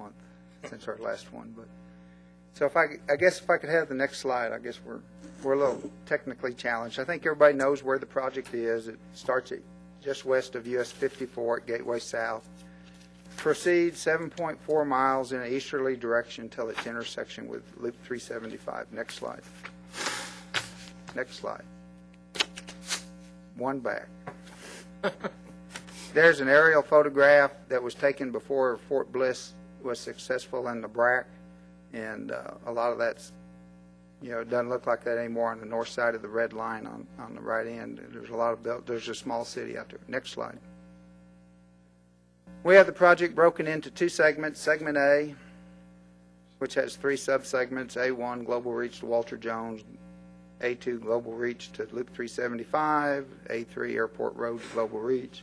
month since our last one. But so I guess if I could have the next slide, I guess we're a little technically challenged. I think everybody knows where the project is. It starts at just west of US 54 at Gateway South. Proceeds 7.4 miles in an easterly direction until its intersection with Loop 375. Next slide. Next slide. One back. There's an aerial photograph that was taken before Fort Bliss was successful in the BRAC, and a lot of that's, it doesn't look like that anymore on the north side of the red line on the right end. There's a lot of there's a small city out there. Next slide. We have the project broken into two segments. Segment A, which has three subsegments: A1, global reach to Walter Jones; A2, global reach to Loop 375; A3, Airport Road to global reach.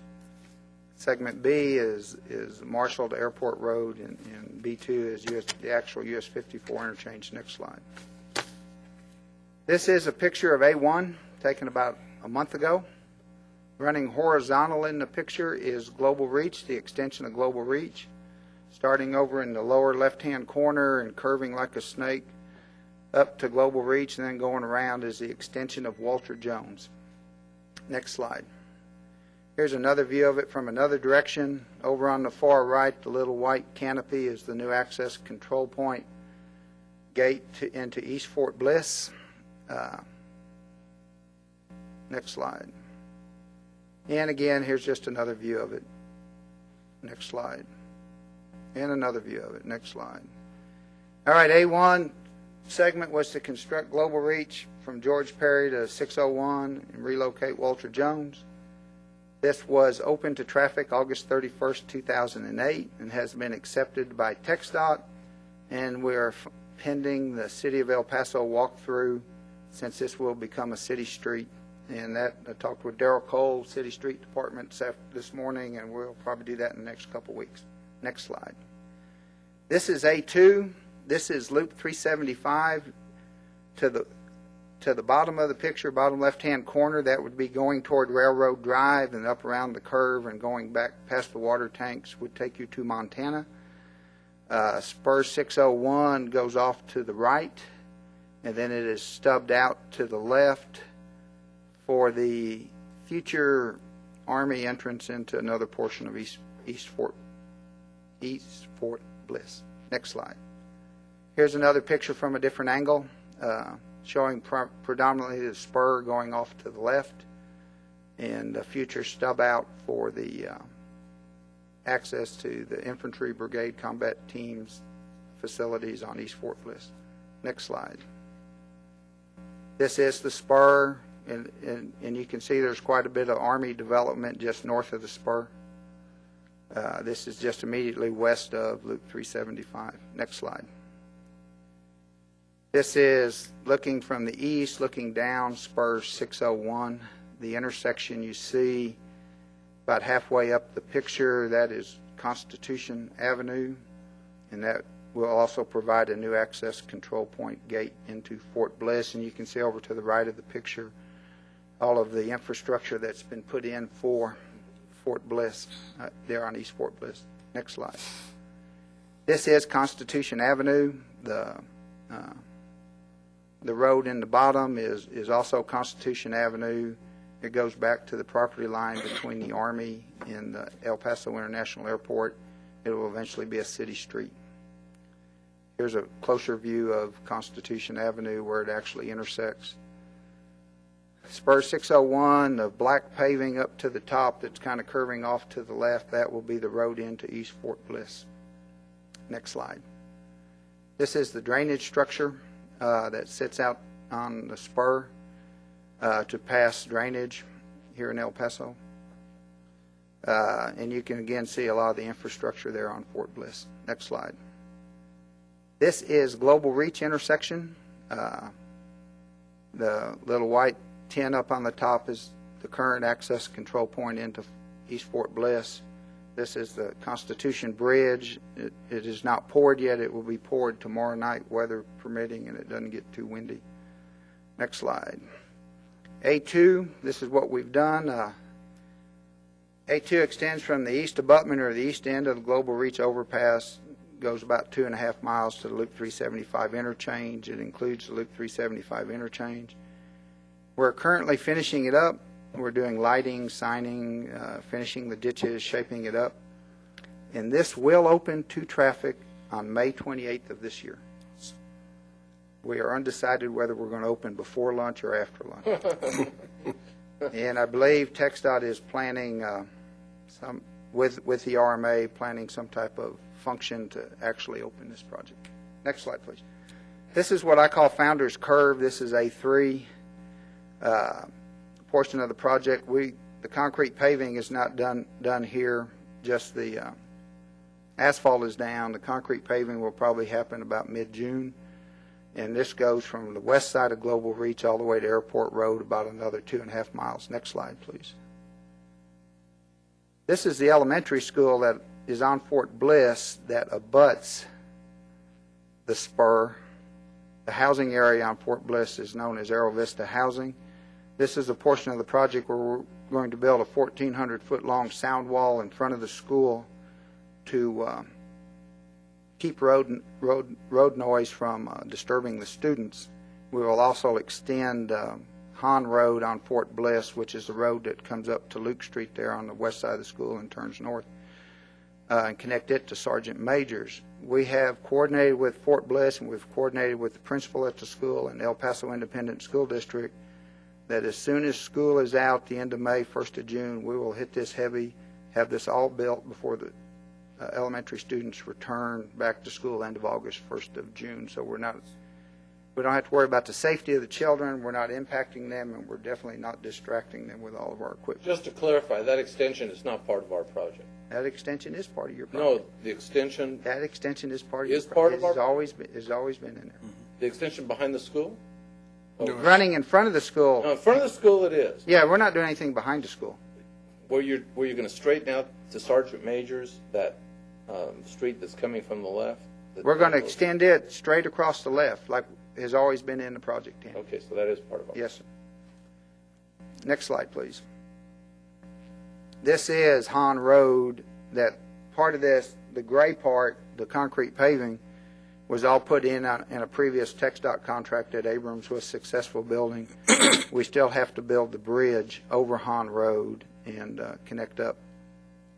Segment B is Marshall to Airport Road, and B2 is the actual US 54 interchange. Next slide. This is a picture of A1 taken about a month ago. Running horizontal in the picture is global reach, the extension of global reach, starting over in the lower left-hand corner and curving like a snake up to global reach, and then going around is the extension of Walter Jones. Next slide. Here's another view of it from another direction. Over on the far right, the little white canopy is the new access control point gate into East Fort Bliss. Next slide. And again, here's just another view of it. Next slide. And another view of it. Next slide. All right, A1 segment was to construct global reach from George Perry to 601 and relocate Walter Jones. This was open to traffic August 31st, 2008, and has been accepted by TxDOT, and we are pending the City of El Paso walkthrough, since this will become a city street. And that, I talked with Darrell Cole, City Street Department, this morning, and we'll probably do that in the next couple weeks. Next slide. This is A2. This is Loop 375 to the bottom of the picture, bottom left-hand corner. That would be going toward Railroad Drive, and up around the curve and going back past the water tanks would take you to Montana. Spur 601 goes off to the right, and then it is stubbed out to the left for the future Army entrance into another portion of East Fort Bliss. Next slide. Here's another picture from a different angle, showing predominantly the spur going off to the left, and the future stub out for the access to the Infantry Brigade Combat Teams facilities on East Fort Bliss. Next slide. This is the spur. And you can see there's quite a bit of Army development just north of the spur. This is just immediately west of Loop 375. Next slide. This is looking from the east, looking down Spur 601. The intersection you see about halfway up the picture, that is Constitution Avenue, and that will also provide a new access control point gate into Fort Bliss. And you can see over to the right of the picture all of the infrastructure that's been put in for Fort Bliss, there on East Fort Bliss. Next slide. This is Constitution Avenue. The road in the bottom is also Constitution Avenue. It goes back to the property line between the Army and the El Paso International Airport. It will eventually be a city street. Here's a closer view of Constitution Avenue where it actually intersects. Spur 601, the black paving up to the top that's kind of curving off to the left, that will be the road into East Fort Bliss. Next slide. This is the drainage structure that sits out on the spur to pass drainage here in El Paso. And you can again see a lot of the infrastructure there on Fort Bliss. Next slide. This is Global Reach intersection. The little white tin up on the top is the current access control point into East Fort Bliss. This is the Constitution Bridge. It is not poured yet. It will be poured tomorrow night, weather permitting, and it doesn't get too windy. Next slide. A2, this is what we've done. A2 extends from the east abutment or the east end of the Global Reach overpass, goes about 2.5 miles to the Loop 375 interchange. It includes the Loop 375 interchange. We're currently finishing it up. We're doing lighting, signing, finishing the ditches, shaping it up. And this will open to traffic on May 28th of this year. We are undecided whether we're going to open before lunch or after lunch. And I believe TxDOT is planning with the RMA, planning some type of function to actually open this project. Next slide, please. This is what I call Founder's Curve. This is A3 portion of the project. The concrete paving is not done here. Just the asphalt is down. The concrete paving will probably happen about mid-June. And this goes from the west side of Global Reach all the way to Airport Road, about another 2.5 miles. Next slide, please. This is the elementary school that is on Fort Bliss that abuts the spur. The housing area on Fort Bliss is known as Aero Vista Housing. This is a portion of the project where we're going to build a 1,400-foot-long sound wall in front of the school to keep road noise from disturbing the students. We will also extend Hahn Road on Fort Bliss, which is the road that comes up to Luke Street there on the west side of the school and turns north, and connect it to Sergeant Majors. We have coordinated with Fort Bliss, and we've coordinated with the principal at the school and El Paso Independent School District that as soon as school is out, the end of May, 1st of June, we will hit this heavy, have this all built before the elementary students return back to school end of August, 1st of June. So we don't have to worry about the safety of the children. We're not impacting them, and we're definitely not distracting them with all of our equipment. Just to clarify, that extension is not part of our project. That extension is part of your project. No, the extension. That extension is part of your project. Part of our. Has always been in there. The extension behind the school. Running in front of the school. No, in front of the school it is. Yeah, we're not doing anything behind the school. Where you're going to straighten out to Sergeant Majors, that street that's coming from the left? We're going to extend it straight across the left, like has always been in the project. Okay, so that is part of it. Yes, sir. Next slide, please. This is Hahn Road. That part of this, the gray part, the concrete paving, was all put in a previous TxDOT contract that Abrams was successful building. We still have to build the bridge over Hahn Road and connect up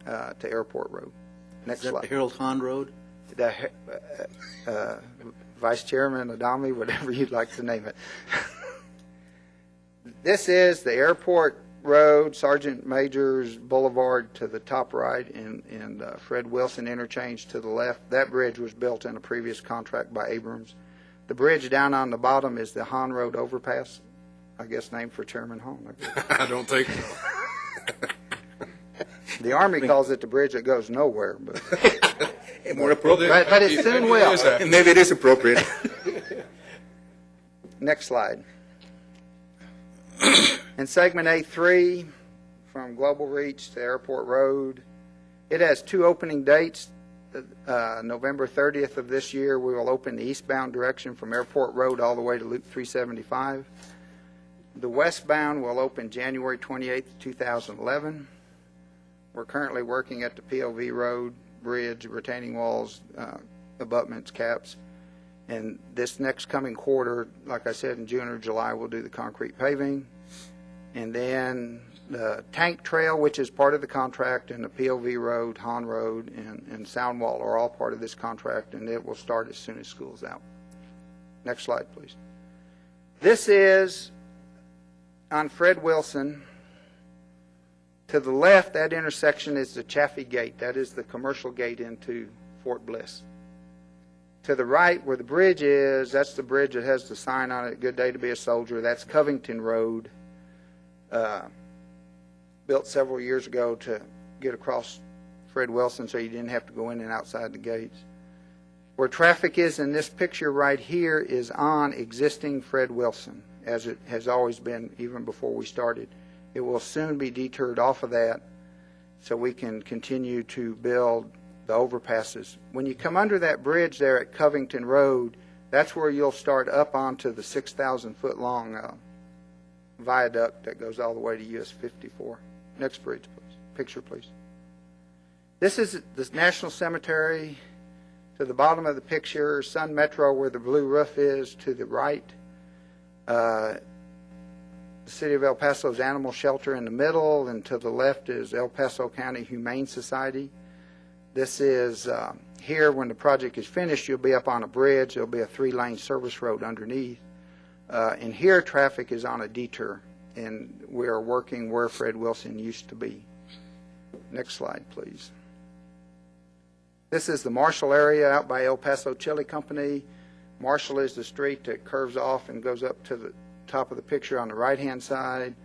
to Airport Road. Next slide. Harold Hahn Road? Vice Chairman Adami, whatever you'd like to name it. This is the Airport Road, Sergeant Majors Boulevard to the top right, and Fred Wilson interchange to the left. That bridge was built in a previous contract by Abrams. The bridge down on the bottom is the Hahn Road overpass, I guess named for Chairman Hahn. I don't think so. The Army calls it the bridge that goes nowhere, but more appropriate. But it soon will. Maybe it is appropriate. Next slide. In segment A3, from Global Reach to Airport Road, it has two opening dates. November 30th of this year, we will open the eastbound direction from Airport Road all the way to Loop 375. The westbound will open January 28th, 2011. We're currently working at the POV Road, bridge, retaining walls, abutments, caps. And this next coming quarter, like I said, in June or July, we'll do the concrete paving. And then the tank trail, which is part of the contract, and the POV Road, Hahn Road, and Sound Wall are all part of this contract, and it will start as soon as school's out. Next slide, please. This is on Fred Wilson. To the left, that intersection is the Chaffee Gate. That is the commercial gate into Fort Bliss. To the right, where the bridge is, that's the bridge that has the sign on it, "Good day to be a soldier." That's Covington Road, built several years ago to get across Fred Wilson so you didn't have to go in and outside the gates. Where traffic is in this picture right here is on existing Fred Wilson, as it has always been even before we started. It will soon be deterred off of that so we can continue to build the overpasses. When you come under that bridge there at Covington Road, that's where you'll start up onto the 6,000-foot long viaduct that goes all the way to US 54. Next bridge, please. Picture, please. This is the National Cemetery To the bottom of the picture, Sun Metro, where the blue roof is, to the right. The City of El Paso's Animal Shelter in the middle, and to the left is El Paso County Humane Society. This is here, when the project is finished, you'll be up on a bridge. There'll be a 3-lane service road underneath. And here, traffic is on a detour, and we are working where Fred Wilson used to be. Next slide, please. This is the Marshall area out by El Paso Chili Company. Marshall is the street that curves off and goes up to the top of the picture on the right-hand side.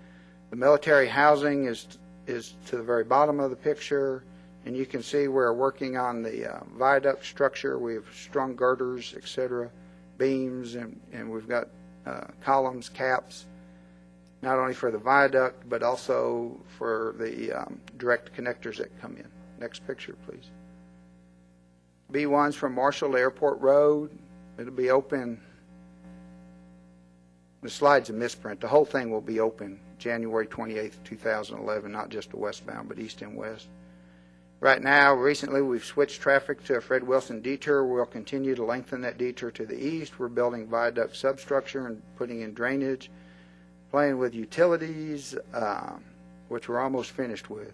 The military housing is to the very bottom of the picture, and you can see we're working on the viaduct structure. We have strung girders, etc., beams, and we've got columns, caps, not only for the viaduct, but also for the direct connectors that come in. Next picture, please. B1's from Marshall to Airport Road. It'll be open. The slide's a misprint. The whole thing will be open January 28th, 2011, not just the westbound, but east and west. Right now, recently, we've switched traffic to a Fred Wilson detour. We'll continue to lengthen that detour to the east. We're building viaduct substructure and putting in drainage, playing with utilities, which we're almost finished with.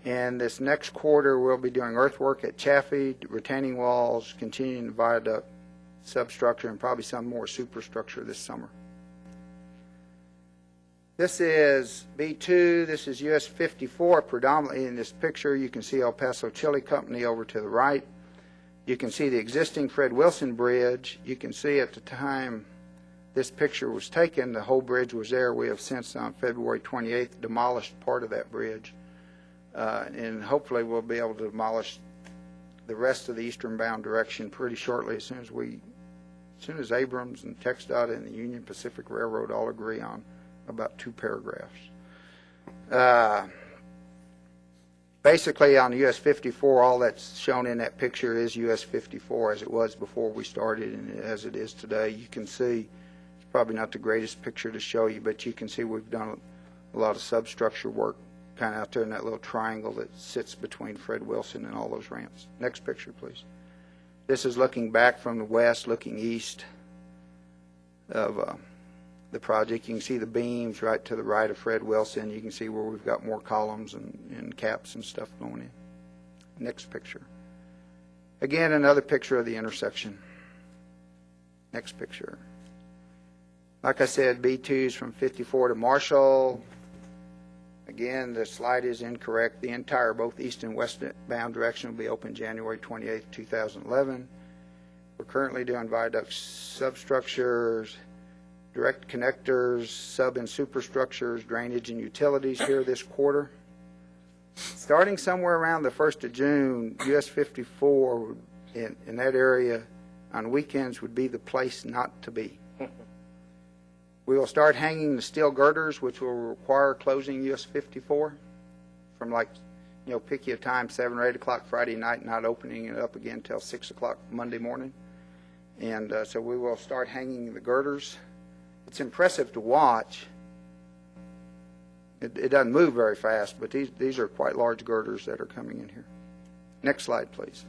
And this next quarter, we'll be doing earthwork at Chaffee, retaining walls, continuing the viaduct substructure, and probably some more superstructure this summer. This is B2. This is US 54. Predominantly in this picture, you can see El Paso Chili Company over to the right. You can see the existing Fred Wilson Bridge. You can see at the time this picture was taken, the whole bridge was there. We have since, on February 28th, demolished part of that bridge. And hopefully we'll be able to demolish the rest of the eastern bound direction pretty shortly, as soon as Abrams and TxDOT and the Union Pacific Railroad all agree on about 2 paragraphs. Basically, on US 54, all that's shown in that picture is US 54 as it was before we started and as it is today. You can see, it's probably not the greatest picture to show you, but you can see we've done a lot of substructure work kind of out there in that little triangle that sits between Fred Wilson and all those ramps. Next picture, please. This is looking back from the west, looking east of the project. You can see the beams right to the right of Fred Wilson. You can see where we've got more columns and caps and stuff going in. Next picture. Again, another picture of the intersection. Next picture. Like I said, B2's from 54 to Marshall. Again, the slide is incorrect. The entire, both east and westbound direction will be open January 28th, 2011. We're currently doing viaduct substructures, direct connectors, sub and superstructures, drainage, and utilities here this quarter. Starting somewhere around the 1st of June, US 54 in that area on weekends would be the place not to be. We will start hanging the steel girders, which will require closing US 54 from pick your time, 7 or 8 o'clock Friday night, not opening it up again until 6 o'clock Monday morning. And so we will start hanging the girders. It's impressive to watch. It doesn't move very fast, but these are quite large girders that are coming in here. Next slide, please.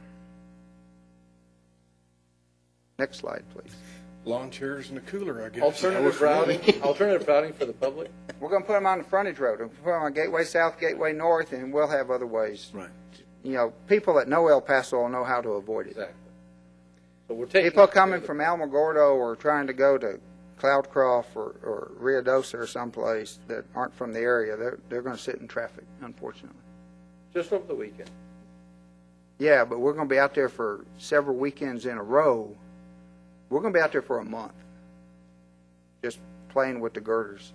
Next slide, please. Lawn chairs and a cooler, I guess. Alternative routing for the public? We're going to put them on the frontage road. We'll put them on Gateway South, Gateway North, and we'll have other ways. Right. People that know El Paso will know how to avoid it. Exactly. So we're taking People coming from Alamogordo or trying to go to Cloudcroft or Ruidoso or someplace that aren't from the area, they're going to sit in traffic, unfortunately. just over the weekend. Yeah, but we're going to be out there for several weekends in a row. We're going to be out there for a month, just playing with the girders.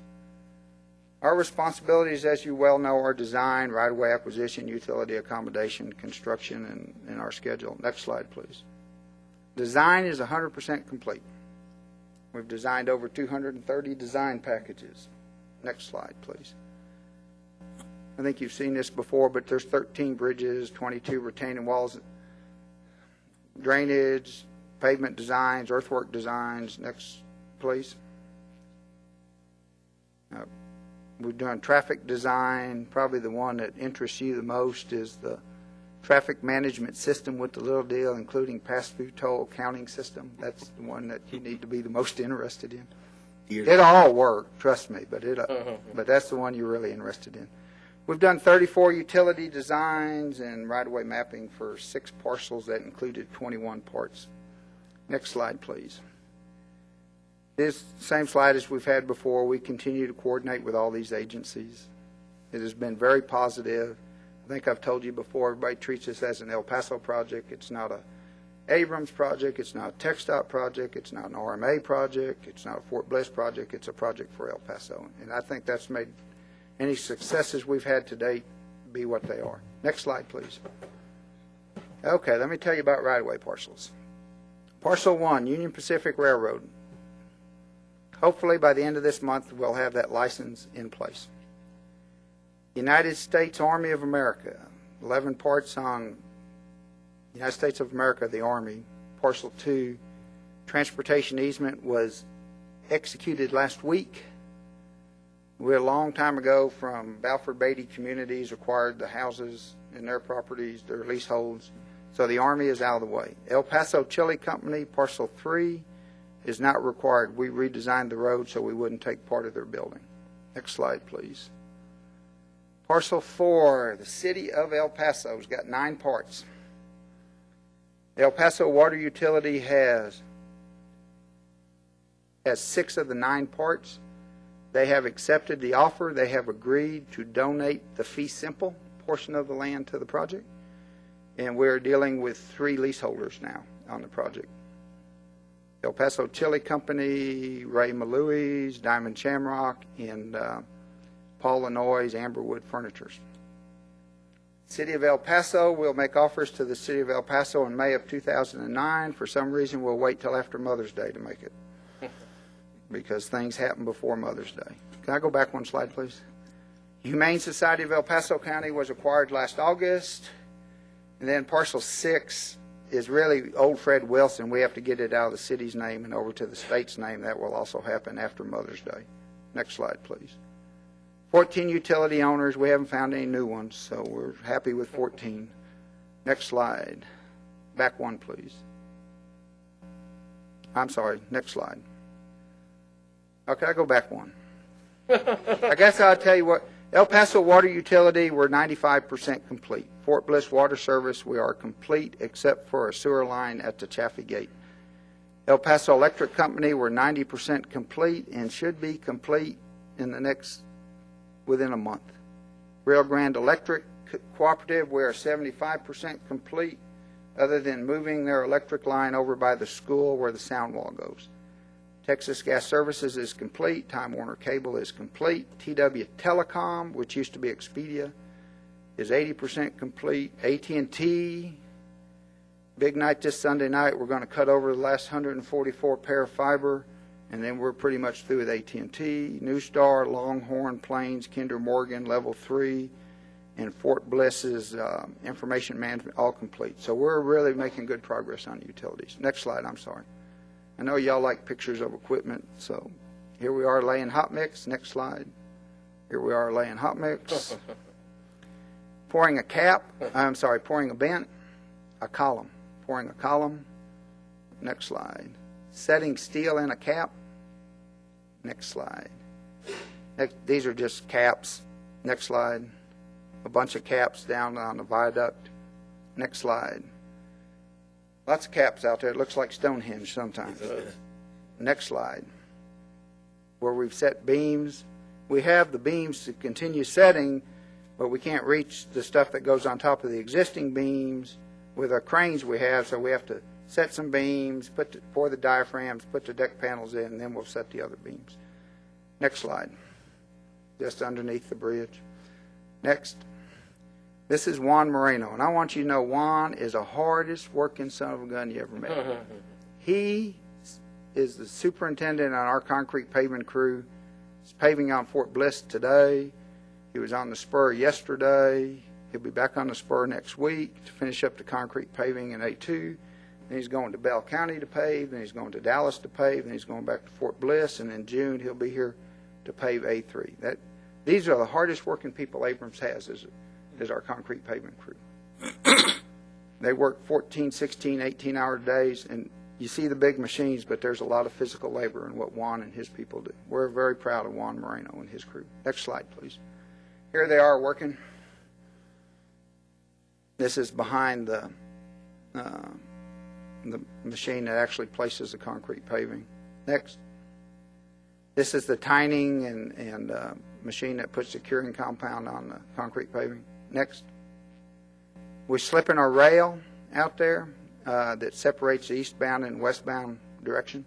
Our responsibilities, as you well know, are design, right-of-way acquisition, utility accommodation, construction, and our schedule. Next slide, please. Design is 100% complete. We've designed over 230 design packages. Next slide, please. I think you've seen this before, but there's 13 bridges, 22 retaining walls, drainage, pavement designs, earthwork designs. Next, please. We've done traffic design. Probably the one that interests you the most is the traffic management system with the little deal, including pass-through toll counting system. That's the one that you need to be the most interested in. It'll all work, trust me, but that's the one you're really interested in. We've done 34 utility designs and right-of-way mapping for 6 parcels that included 21 parts. Next slide, please. This same slide as we've had before. We continue to coordinate with all these agencies. It has been very positive. I think I've told you before, everybody treats this as an El Paso project. It's not a Abrams project. It's not a TxDOT project. It's not an RMA project. It's not a Fort Bliss project. It's a project for El Paso. And I think that's made any successes we've had to date be what they are. Next slide, please. Okay, let me tell you about right-of-way parcels. Parcel 1, Union Pacific Railroad. Hopefully by the end of this month, we'll have that license in place. United States Army of America, 11 parts on United States of America, the Army. Parcel 2, transportation easement was executed last week. We, a long time ago, from Balfour Beatty Communities, acquired the houses in their properties, their leaseholds. So the Army is out of the way. El Paso Chili Company, Parcel 3, is not required. We redesigned the road so we wouldn't take part of their building. Next slide, please. Parcel 4, the City of El Paso has got 9 parts. The El Paso Water Utility has 6 of the 9 parts. They have accepted the offer. They have agreed to donate the fee simple portion of the land to the project. And we're dealing with 3 leaseholders now on the project. El Paso Chili Company, Ray Malouis, Diamond Shamrock, and Paul Lanoy's Amberwood Furnitures. City of El Paso will make offers to the City of El Paso in May of 2009. For some reason, we'll wait till after Mother's Day to make it, because things happen before Mother's Day. Can I go back one slide, please? Humane Society of El Paso County was acquired last August. And then parcel 6 is really old Fred Wilson. We have to get it out of the city's name and over to the state's name. That will also happen after Mother's Day. Next slide, please. 14 utility owners. We haven't found any new ones, so we're happy with 14. Next slide. Back one, please. I'm sorry. Next slide. Okay, I'll go back one. I guess I'll tell you what. El Paso Water Utility, we're 95% complete. Fort Bliss Water Service, we are complete except for a sewer line at the Chaffee Gate. El Paso Electric Company, we're 90% complete and should be complete in within a month. Rio Grande Electric Cooperative, we are 75% complete, other than moving their electric line over by the school where the sound wall goes. Texas Gas Services is complete. Time Warner Cable is complete. TW Telecom, which used to be Expedia, is 80% complete. AT&T, big night this Sunday night. We're going to cut over the last 144 pair of fiber, and then we're pretty much through with AT&T. New Star, Longhorn, Plains, Kinder Morgan, Level 3, and Fort Bliss's information management, all complete. So we're really making good progress on utilities. Next slide, I'm sorry. I know y'all like pictures of equipment, so here we are laying hot mix. Next slide. Here we are laying hot mix. Pouring a bent, a column. Pouring a column. Next slide. Setting steel in a cap. Next slide. These are just caps. Next slide. A bunch of caps down on the viaduct. Next slide. Lots of caps out there. It looks like Stonehenge sometimes. Next slide. Where we've set beams. We have the beams to continue setting, but we can't reach the stuff that goes on top of the existing beams with our cranes we have, so we have to set some beams, pour the diaphragms, put the deck panels in, and then we'll set the other beams. Next slide. Just underneath the bridge. Next. This is Juan Moreno, and I want you to know Juan is the hardest working son of a gun you ever met. He is the superintendent on our concrete pavement crew. He's paving on Fort Bliss today. He was on the spur yesterday. He'll be back on the spur next week to finish up the concrete paving in A2. Then he's going to Bell County to pave, then he's going to Dallas to pave, then he's going back to Fort Bliss, and in June he'll be here to pave A3. These are the hardest working people Abrams has is our concrete pavement crew. They work 14, 16, 18-hour days, and you see the big machines, but there's a lot of physical labor in what Juan and his people do. We're very proud of Juan Moreno and his crew. Next slide, please. Here they are working. This is behind the machine that actually places the concrete paving. Next. This is the tining and machine that puts the curing compound on the concrete paving. Next. We're slipping our rail out there that separates the eastbound and westbound direction.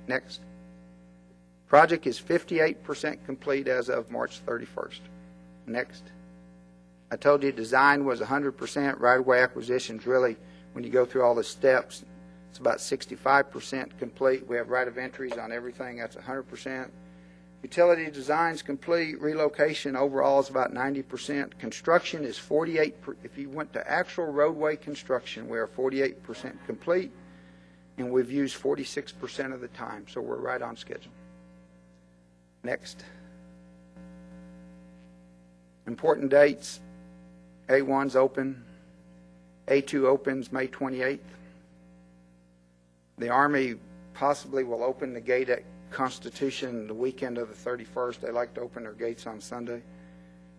Next. Project is 58% complete as of March 31st. Next. I told you design was 100%. Right-of-way acquisitions, really, when you go through all the steps, it's about 65% complete. We have right of entries on everything. That's 100%. Utility design's complete. Relocation overall is about 90%. Construction is 48%. If you went to actual roadway construction, we are 48% complete, and we've used 46% of the time, so we're right on schedule. Next. Important dates. A1's open. A2 opens May 28th. The Army possibly will open the gate at Constitution the weekend of the 31st. They like to open their gates on Sunday.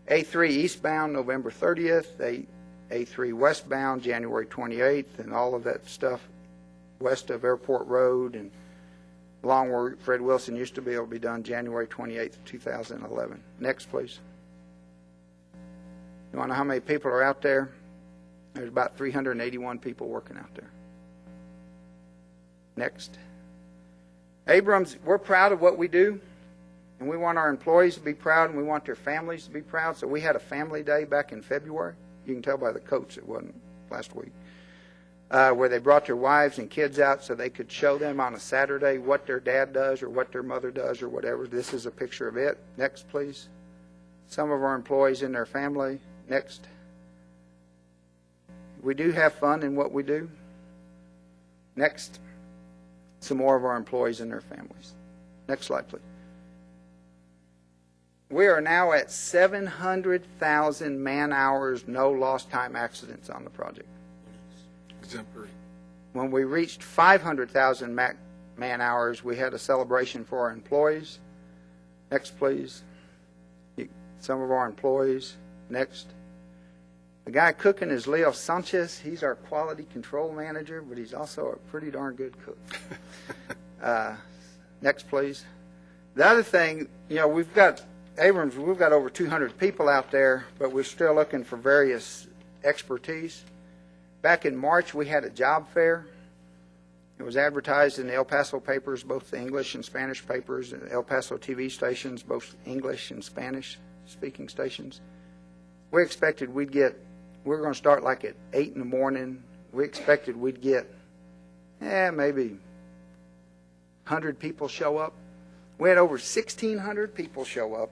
A3 eastbound November 30th. A3 westbound January 28th, and all of that stuff west of Airport Road and along where Fred Wilson used to be will be done January 28th, 2011. Next, please. You want to know how many people are out there? There's about 381 people working out there. Next. Abrams, we're proud of what we do, and we want our employees to be proud, and we want their families to be proud. So we had a family day back in February. You can tell by the coats it wasn't last week, where they brought their wives and kids out so they could show them on a Saturday what their dad does or what their mother does or whatever. This is a picture of it. Next, please. Some of our employees and their family. Next. We do have fun in what we do. Next. Some more of our employees and their families. Next slide, please. We are now at 700,000 man-hours, no lost time accidents on the project. Exemplary. When we reached 500,000 man-hours, we had a celebration for our employees. Next, please. Some of our employees. Next. The guy cooking is Leo Sanchez. He's our quality control manager, but he's also a pretty darn good cook. Next, please. The other thing, we've got over 200 people out there, but we're still looking for various expertise. Back in March, we had a job fair. It was advertised in the El Paso papers, both the English and Spanish papers, and El Paso TV stations, both English and Spanish speaking stations. We expected we're going to start like at 8 in the morning. We expected we'd get, maybe 100 people show up. We had over 1,600 people show up,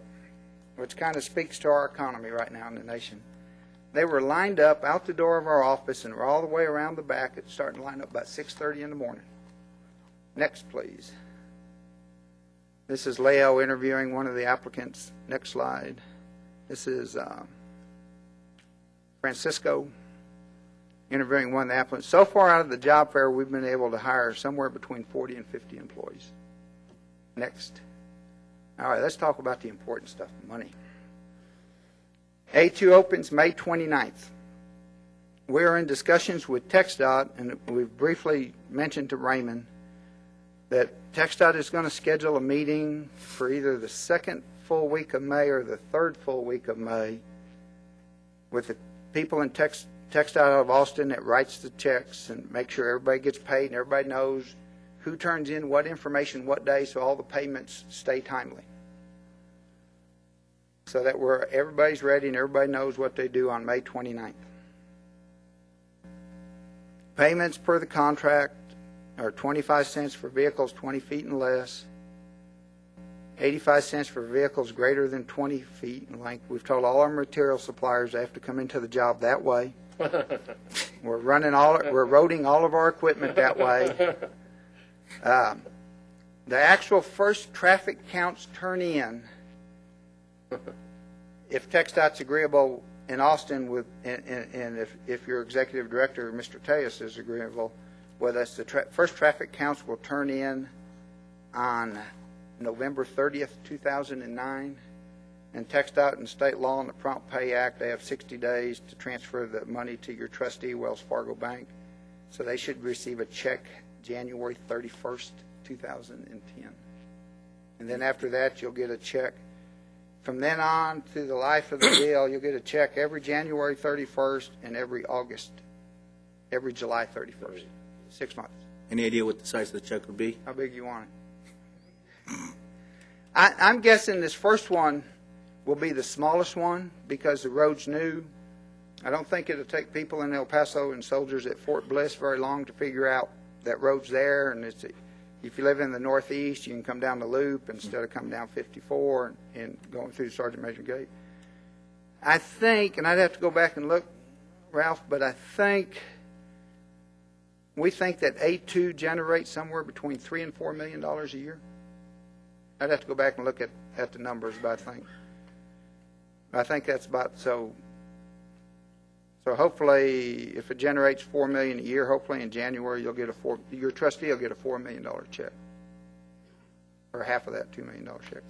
which kind of speaks to our economy right now in the nation. They were lined up out the door of our office and were all the way around the back. It's starting to line up about 6:30 in the morning. Next, please. This is Leo interviewing one of the applicants. Next slide. This is Francisco interviewing one of the applicants. So far out of the job fair, we've been able to hire somewhere between 40 and 50 employees. Next. All right, let's talk about the important stuff, money. A2 opens May 29th. We're in discussions with TxDOT, and we've briefly mentioned to Raymond that TxDOT is going to schedule a meeting for either the second full week of May or the third full week of May with the people in TxDOT out of Austin that writes the checks and make sure everybody gets paid and everybody knows who turns in what information what day so all the payments stay timely. So that everybody's ready and everybody knows what they do on May 29th. Payments per the contract are 25 cents for vehicles 20 feet and less, 85 cents for vehicles greater than 20 feet in length. We've told all our material suppliers they have to come into the job that way. We're roading all of our equipment that way. The actual first traffic counts turn in, if TxDOT's agreeable in Austin with, and if your executive director, Mr. Tejas, is agreeable with us, the first traffic counts will turn in on November 30th, 2009. And TxDOT and state law and the Prompt Pay Act, they have 60 days to transfer the money to your trustee, Wells Fargo Bank. So they should receive a check January 31st, 2010. And then after that, you'll get a check. From then on to the life of the deal, you'll get a check every January 31st and every July 31st. 6 months. Any idea what the size of the check would be? How big you want it? I'm guessing this first one will be the smallest one because the road's new. I don't think it'll take people in El Paso and soldiers at Fort Bliss very long to figure out that road's there. And if you live in the Northeast, you can come down the Loop instead of coming down 54 and going through Sergeant Major Gate. I think, and I'd have to go back and look, Ralph, but I think we think that A2 generates somewhere between $3 and $4 million a year. I'd have to go back and look at the numbers, but I think that's about so hopefully if it generates $4 million a year, hopefully in January you'll get your trustee will get a $4 million check. Or half of that $2 million check.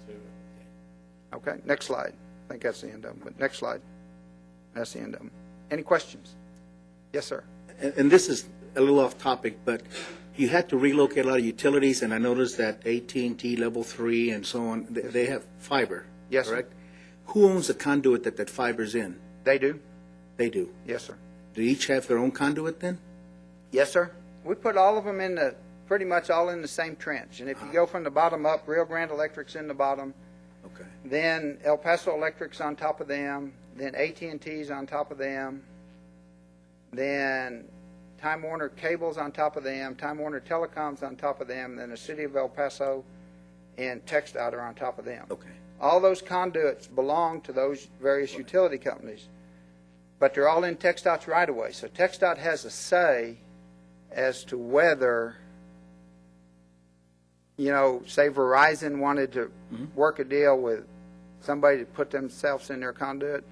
Okay, next slide. I think that's the end of them. But next slide. That's the end of them. Any questions? Yes, sir. And this is a little off topic, but you had to relocate a lot of utilities, and I noticed that AT&T Level 3 and so on, they have fiber, Yes, correct? sir. Who owns the conduit that fiber's in? They do? They do. Yes, sir. Do each have their own conduit then? Yes, sir. We put all of them pretty much all in the same trench. And if you go from the bottom up, Rio Grande Electric's in the bottom. Okay. Then El Paso Electric's on top of them. Then AT&T's on top of them. Then Time Warner Cable's on top of them. Time Warner Telecom's on top of them. Then the City of El Paso and TxDOT are on top of them. Okay. All those conduits belong to those various utility companies, but they're all in TxDOT's right-of-way. So TxDOT has a say as to whether, say Verizon wanted to work a deal with somebody to put themselves in their conduit.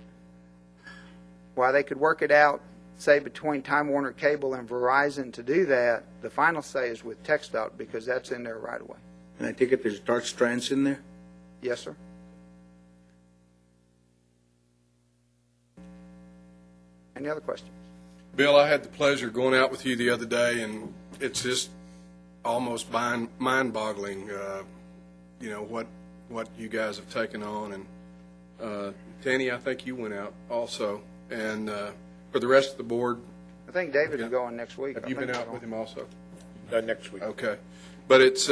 While they could work it out, say, between Time Warner Cable and Verizon to do that, the final say is with TxDOT because that's in their right-of-way. And I take it there's dark strands in there? Yes, sir. Any other questions? Bill, I had the pleasure of going out with you the other day, and it's just almost mind-boggling, what you guys have taken on. And Tanny, I think you went out also. And for the rest of the board, I think David is going next week. have you been out with him also? Next week. Okay, but it's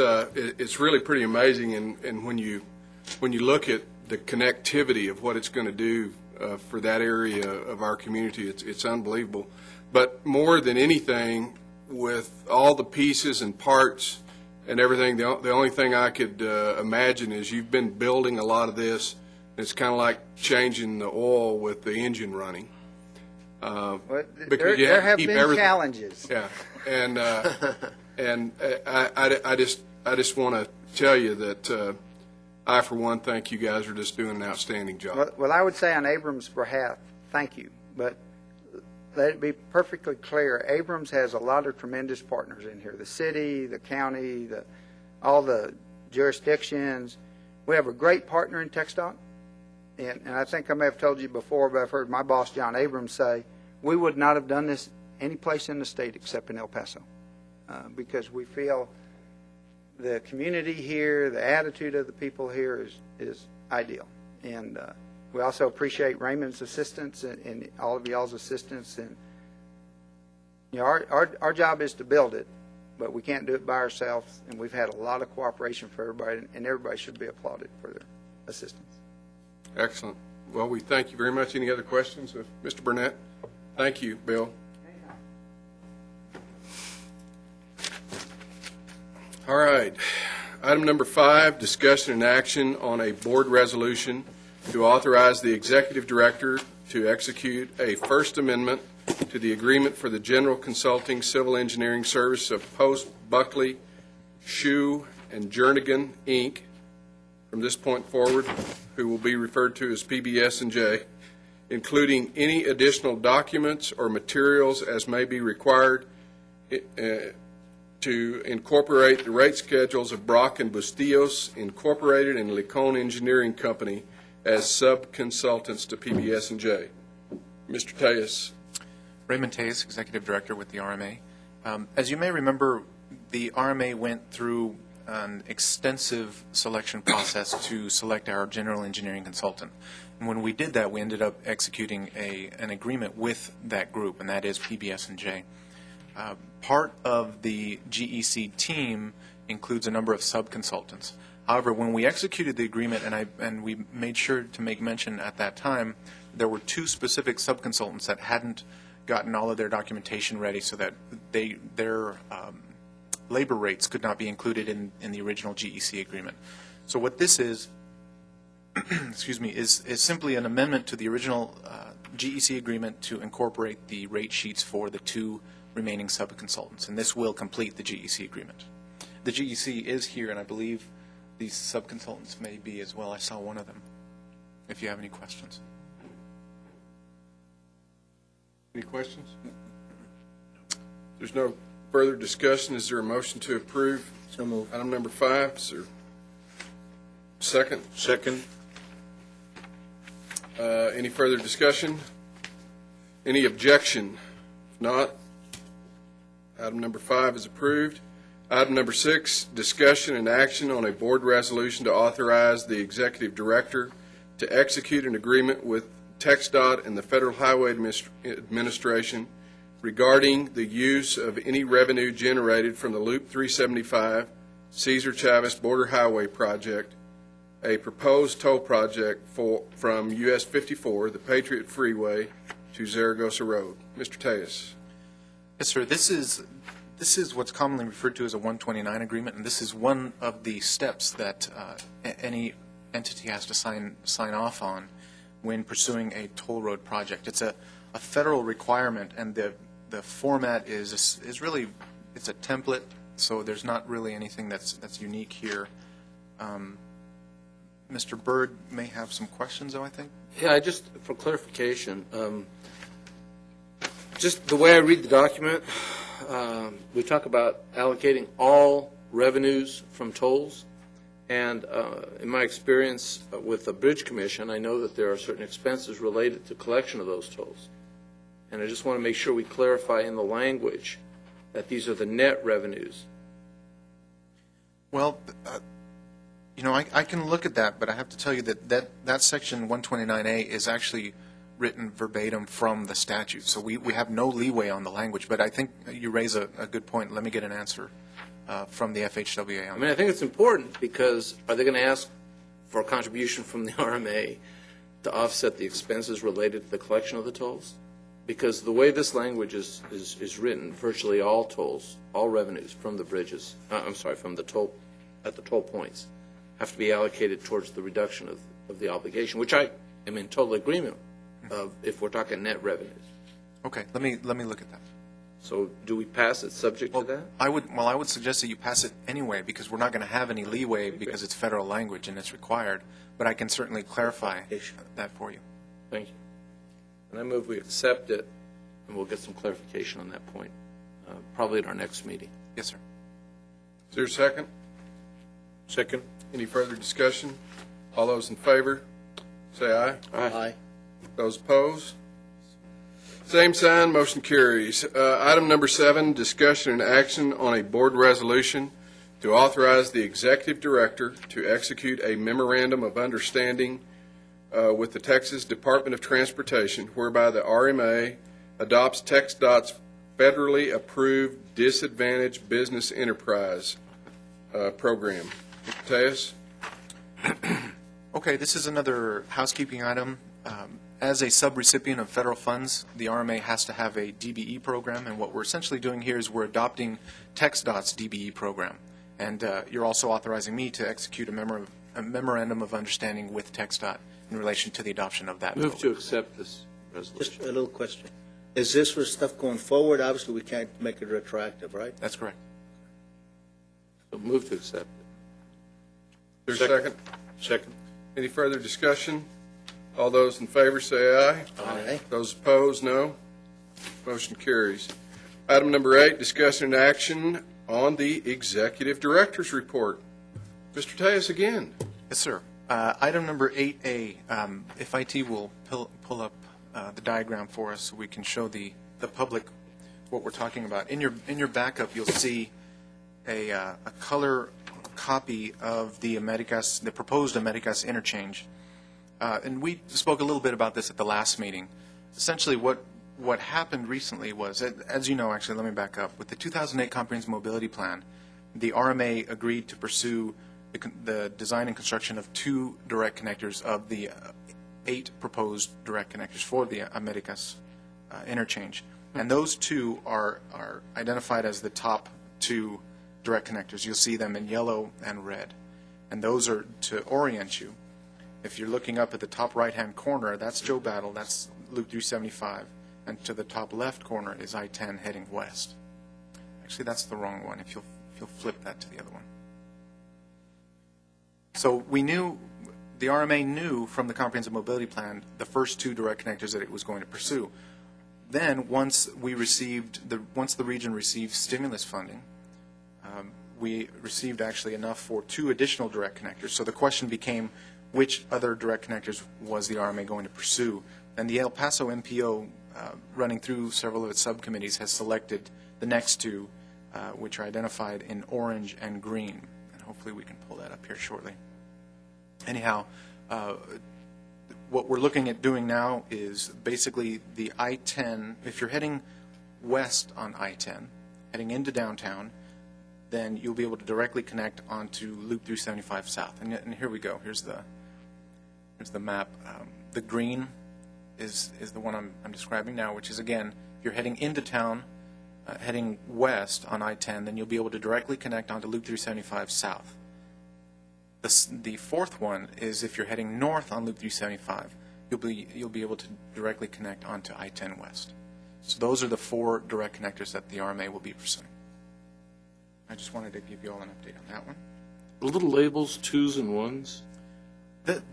really pretty amazing, and when you look at the connectivity of what it's going to do for that area of our community, it's unbelievable. But more than anything, with all the pieces and parts and everything, the only thing I could imagine is you've been building a lot of this. It's kind of like changing the oil with the engine running. There have been challenges. Yeah, and I just want to tell you that I, for one, think you guys are just doing an outstanding job. Well, I would say on Abrams' behalf, thank you. But let it be perfectly clear, Abrams has a lot of tremendous partners in here. The city, the county, all the jurisdictions. We have a great partner in TxDOT. And I think I may have told you before, but I've heard my boss, John Abrams, say, we would not have done this any place in the state except in El Paso because we feel the community here, the attitude of the people here is ideal. And we also appreciate Raymond's assistance and all of y'all's assistance. And our job is to build it, but we can't do it by ourselves. And we've had a lot of cooperation for everybody, and everybody should be applauded for their assistance. Excellent. Well, we thank you very much. Any other questions of Mr. Burnett? Thank you, Bill. All right. Item number 5, discussion and action on a board resolution to authorize the executive director to execute a First Amendment to the agreement for the general consulting civil engineering service of Post, Buckley, Shue, and Jernigan, Inc., from this point forward, who will be referred to as PBS&J, including any additional documents or materials as may be required to incorporate the rate schedules of Brock and Bustillos Incorporated and Licon Engineering Company as sub-consultants to PBS&J. Mr. Tejas. Raymond Tejas, Executive Director with the RMA. As you may remember, the RMA went through an extensive selection process to select our general engineering consultant. And when we did that, we ended up executing an agreement with that group, and that is PBS&J. Part of the GEC team includes a number of sub-consultants. However, when we executed the agreement, and we made sure to make mention at that time, there were two specific sub-consultants that hadn't gotten all of their documentation ready so that their labor rates could not be included in the original GEC agreement. So what this is, excuse me, is simply an amendment to the original GEC agreement to incorporate the rate sheets for the two remaining sub-consultants, and this will complete the GEC agreement. The GEC is here, and I believe these sub-consultants may be as well. I saw one of them, if you have any questions. Any questions? There's no further discussion. Is there a motion to approve? So moved. Item number 5, sir. Second? Second. Any further discussion? Any objection? If not, item number 5 is approved. Item number 6, discussion and action on a board resolution to authorize the executive director to execute an agreement with TxDOT and the Federal Highway Administration regarding the use of any revenue generated from the Loop 375 Cesar Chavez Border Highway Project, a proposed toll project from US 54, the Patriot Freeway, to Zaragoza Road. Mr. Tejas. Yes, sir. This is what's commonly referred to as a 129 agreement, and this is one of the steps that any entity has to sign off on when pursuing a toll road project. It's a federal requirement, and the format is really, it's a template, so there's not really anything that's unique here. Mr. Byrd may have some questions, though, I think. Yeah, just for clarification, just the way I read the document, we talk about allocating all revenues from tolls. And in my experience with the Bridge Commission, I know that there are certain expenses related to collection of those tolls. And I just want to make sure we clarify in the language that these are the net revenues. Well, I can look at that, but I have to tell you that section 129A is actually written verbatim from the statute. So we have no leeway on the language, but I think you raise a good point. Let me get an answer from the FHWA on that. I think it's important because are they going to ask for a contribution from the RMA to offset the expenses related to the collection of the tolls? Because the way this language is written, virtually all tolls, all revenues from the bridges, from the toll, at the toll points, have to be allocated towards the reduction of the obligation, which I am in total agreement of if we're talking net revenues. Okay, let me look at that. So do we pass it subject to that? I would suggest that you pass it anyway because we're not going to have any leeway because it's federal language and it's required. But I can certainly clarify that for you. Thank you. And I move we accept it, and we'll get some clarification on that point, probably at our next meeting. Yes, sir. Is there a second? Second. Any further discussion? All those in favor, say aye. Aye. Those opposed? Same sign, motion carries. Item number 7, discussion and action on a board resolution to authorize the executive director to execute a memorandum of understanding with the Texas Department of Transportation, whereby the RMA adopts TxDOT's federally approved disadvantaged business enterprise program. Mr. Tejas? Okay, this is another housekeeping item. As a subrecipient of federal funds, the RMA has to have a DBE program, and what we're essentially doing here is we're adopting TxDOT's DBE program. And you're also authorizing me to execute a memorandum of understanding with TxDOT in relation to the adoption of that Move program. to accept this resolution. Just a little question. Is this for stuff going forward? Obviously, we can't make it retroactive, right? That's correct. So move to accept it. Is there a second? Second. Any further discussion? All those in favor say aye. Aye. Those opposed, no. Motion carries. Item number 8, discussion and action on the Executive Director's Report. Mr. Tejas again. Yes, sir. Item number 8A, if IT will pull up the diagram for us so we can show the public what we're talking about. In your backup, you'll see a color copy of the proposed Americas interchange. And we spoke a little bit about this at the last meeting. Essentially, what happened recently was, as you know, actually, let me back up. With the 2008 Comprehensive Mobility Plan, the RMA agreed to pursue the design and construction of 2 direct connectors of the 8 proposed direct connectors for the Americas interchange. And those 2 are identified as the top 2 direct connectors. You'll see them in yellow and red. And those are to orient you. If you're looking up at the top right-hand corner, that's Joe Battle, that's Loop 375. And to the top left corner is I-10 heading west. Actually, that's the wrong one, if you'll flip that to the other one. So we knew, the RMA knew from the Comprehensive Mobility Plan the first 2 direct connectors that it was going to pursue. Then, once the region received stimulus funding, we received actually enough for 2 additional direct connectors. So the question became, which other direct connectors was the RMA going to pursue? And the El Paso MPO, running through several of its subcommittees, has selected the next 2, which are identified in orange and green. And hopefully we can pull that up here shortly. Anyhow, what we're looking at doing now is basically the I-10. If you're heading west on I-10, heading into downtown, then you'll be able to directly connect onto Loop 375 South. And here we go. Here's the map. The green is the one I'm describing now, which is, again, if you're heading into town, heading west on I-10, then you'll be able to directly connect onto Loop 375 South. The fourth one is if you're heading north on Loop 375, you'll be able to directly connect onto I-10 West. So those are the 4 direct connectors that the RMA will be pursuing. I just wanted to give you all an update on that one. Little labels, 2s and 1s.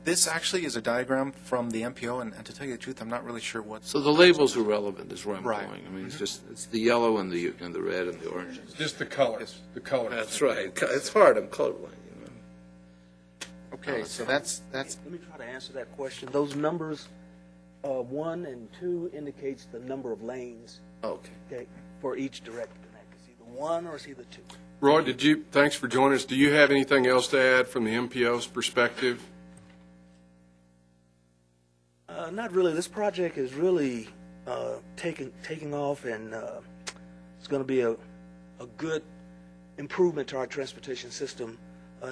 This actually is a diagram from the MPO, and to tell you the truth, I'm not really sure what. So the labels are relevant, is where I'm Right. going. I mean, it's the yellow and the red and the orange. Just the color. Yes. The color. That's right. It's hard. I'm colorblind. Okay, so that's. Let me try to answer that question. Those numbers, 1 and 2 indicates the number of lanes, Okay. okay, for each direct connect. It's either 1 or it's either 2. Roy, thanks for joining us. Do you have anything else to add from the MPO's perspective? Not really. This project is really taking off, and it's going to be a good improvement to our transportation system,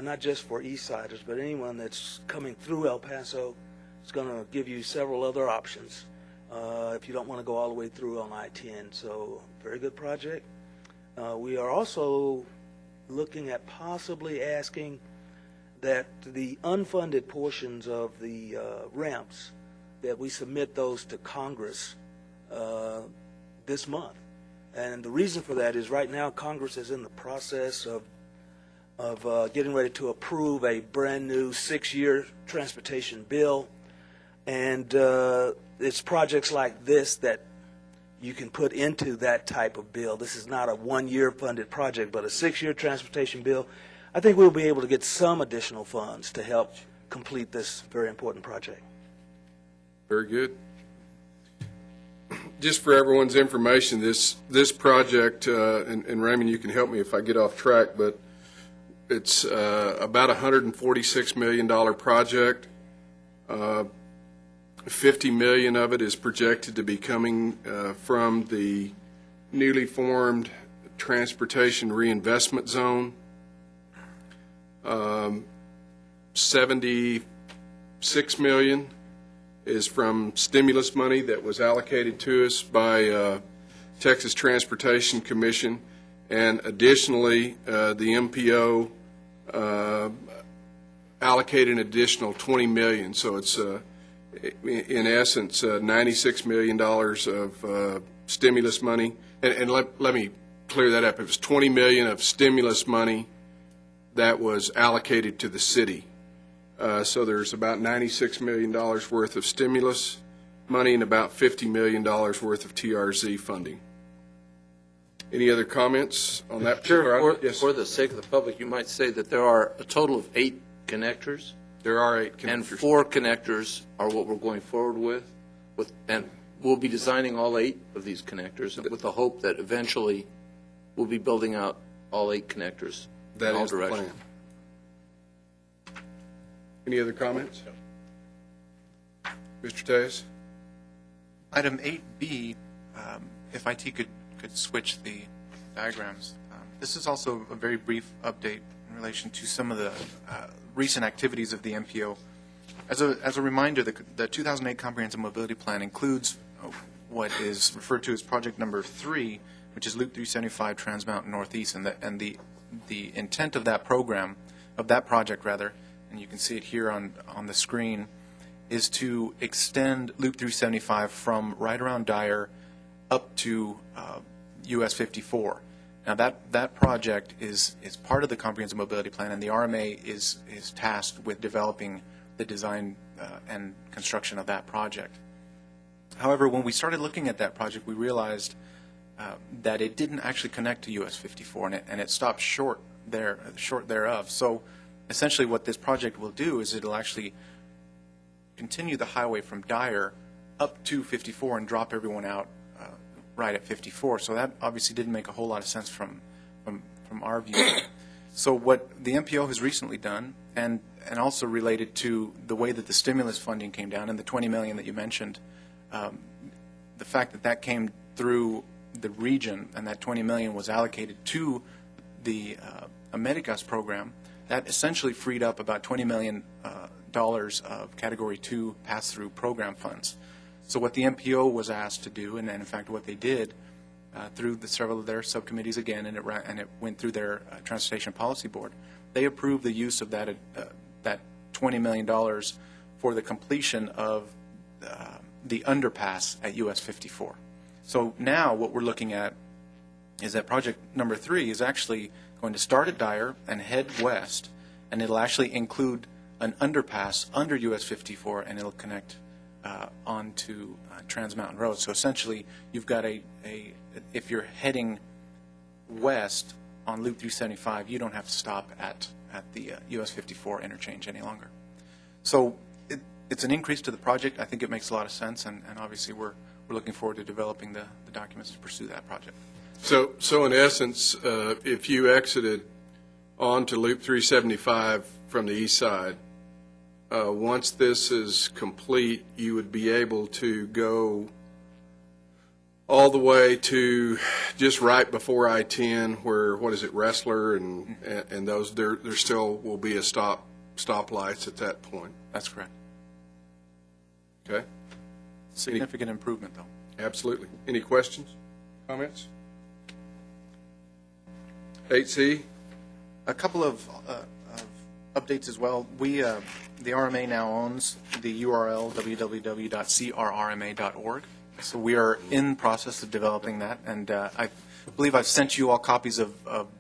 not just for Eastsiders, but anyone that's coming through El Paso. It's going to give you several other options if you don't want to go all the way through on I-10. So, very good project. We are also looking at possibly asking that the unfunded portions of the ramps, that we submit those to Congress this month. And the reason for that is right now Congress is in the process of getting ready to approve a brand new 6-year transportation bill. And it's projects like this that you can put into that type of bill. This is not a 1-year funded project, but a 6-year transportation bill. I think we'll be able to get some additional funds to help complete this very important project. Very good. Just for everyone's information, this project, and Raymond, you can help me if I get off track, but it's about a $146 million project. $50 million of it is projected to be coming from the newly formed Transportation Reinvestment Zone. $76 million is from stimulus money that was allocated to us by Texas Transportation Commission, and additionally, the MPO allocated an additional $20 million. So it's in essence, $96 million of stimulus money. And let me clear that up. It was $20 million of stimulus money that was allocated to the city. So there's about $96 million worth of stimulus money and about $50 million worth of TRZ funding. Any other comments on that particular Sure, item? Yes, for the sake of the public, you might say that there are a total of 8 connectors, there are 8 and connectors. 4 connectors are what we're going forward with, and we'll be designing all 8 of these connectors with the hope that eventually we'll be building out all 8 connectors That in all is the directions. plan. Any other comments? Mr. Tejas? Item 8B, if IT could switch the diagrams. This is also a very brief update in relation to some of the recent activities of the MPO. As a reminder, the 2008 Comprehensive Mobility Plan includes what is referred to as project number 3, which is Loop 375 Trans Mountain Northeast, and the intent of that program, of that project rather, and you can see it here on the screen, is to extend Loop 375 from right around Dyer up to US 54. Now that project is part of the Comprehensive Mobility Plan, and the RMA is tasked with developing the design and construction of that project. However, when we started looking at that project, we realized that it didn't actually connect to US 54, and it stopped short thereof. So essentially what this project will do is it'll actually continue the highway from Dyer up to 54 and drop everyone out right at 54. So that obviously didn't make a whole lot of sense from our view. So what the MPO has recently done, and also related to the way that the stimulus funding came down and the $20 million that you mentioned, the fact that came through the region and that $20 million was allocated to the Americas program, that essentially freed up about $20 million of Category 2 pass-through program funds. So what the MPO was asked to do, and in fact what they did through several of their subcommittees again, and it went through their Transportation Policy Board, they approved the use of that $20 million for the completion of the underpass at US 54. So now what we're looking at is that project number 3 is actually going to start at Dyer and head west, and it'll actually include an underpass under US 54, and it'll connect onto Trans Mountain Road. So essentially, you've got if you're heading west on Loop 375, you don't have to stop at the US 54 interchange any longer. So it's an increase to the project. I think it makes a lot of sense, and obviously we're looking forward to developing the documents to pursue that project. So in essence, if you exited onto Loop 375 from the east side, once this is complete, you would be able to go all the way to just right before I-10, where, what is it, Wrestler and those, there still will be a stoplights at that point. That's correct. Okay? Significant improvement, though. Absolutely. Any questions, comments? 8C? A couple of updates as well. The RMA now owns the URL www.crrma.org. So we are in process of developing that, and I believe I've sent you all copies of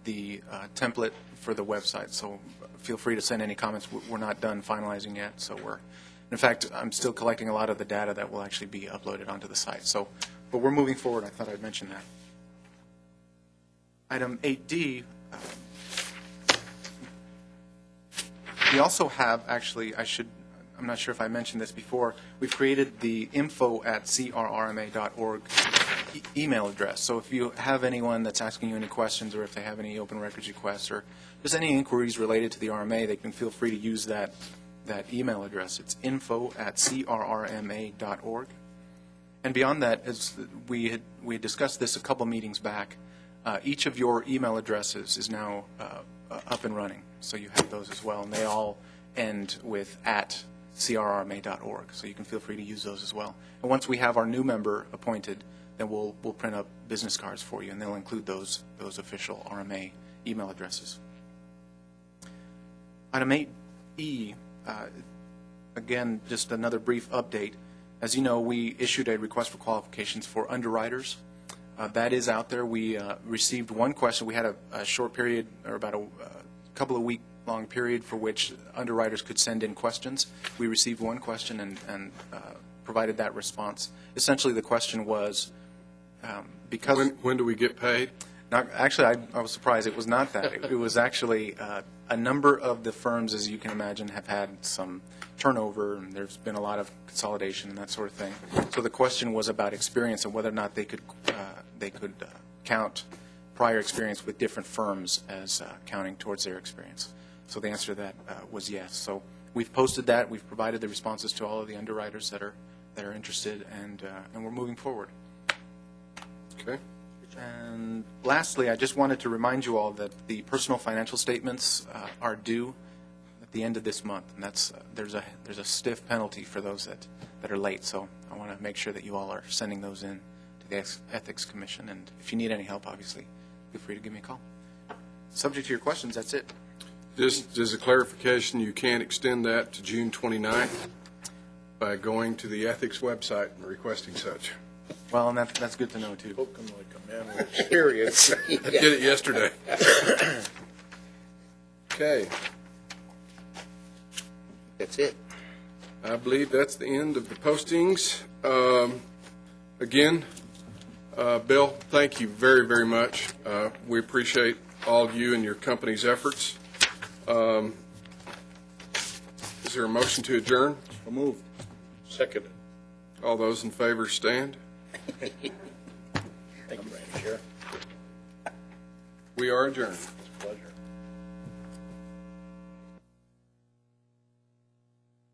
the template for the website. So feel free to send any comments. We're not done finalizing yet. So in fact, I'm still collecting a lot of the data that will actually be uploaded onto the site. So, but we're moving forward. I thought I'd mention that. Item 8D. We also have, actually, I'm not sure if I mentioned this before, we've created the info@crrma.org email address. So if you have anyone that's asking you any questions, or if they have any open records requests, or just any inquiries related to the RMA, they can feel free to use that email address. It's info@crrma.org. And beyond that, as we had discussed this a couple meetings back, each of your email addresses is now up and running. So you have those as well, and they all end with @crrma.org. So you can feel free to use those as well. And once we have our new member appointed, then we'll print up business cards for you, and they'll include those official RMA email addresses. Item 8E, again, just another brief update. As you know, we issued a request for qualifications for underwriters. That is out there. We received one question. We had a short period, or about a couple of week long period for which underwriters could send in questions. We received one question and provided that response. Essentially, the question was, because... When do we get paid? Actually, I was surprised. It was not that. It was actually a number of the firms, as you can imagine, have had some turnover, and there's been a lot of consolidation and that sort of thing. So the question was about experience and whether or not they could count prior experience with different firms as counting towards their experience. So the answer to that was yes. So we've posted that. We've provided the responses to all of the underwriters that are interested, and we're moving forward. Okay. And lastly, I just wanted to remind you all that the personal financial statements are due at the end of this month, and that's there's a stiff penalty for those that are late. So I want to make sure that you all are sending those in to the Ethics Commission, and if you need any help, obviously, feel free to give me a call. Subject to your questions, that's it. Just as a clarification, you can extend that to June 29th by going to the ethics website and requesting such. Well, and that's good to know, too. Spoken like a man with experience. I did it yesterday. Okay. That's it. I believe that's the end of the postings. Again, Bill, thank you very, very much. We appreciate all of you and your company's efforts. Is there a motion to adjourn? So moved. Second. All those in favor stand. Thank you, Randy Sheriff. We are adjourned. Pleasure.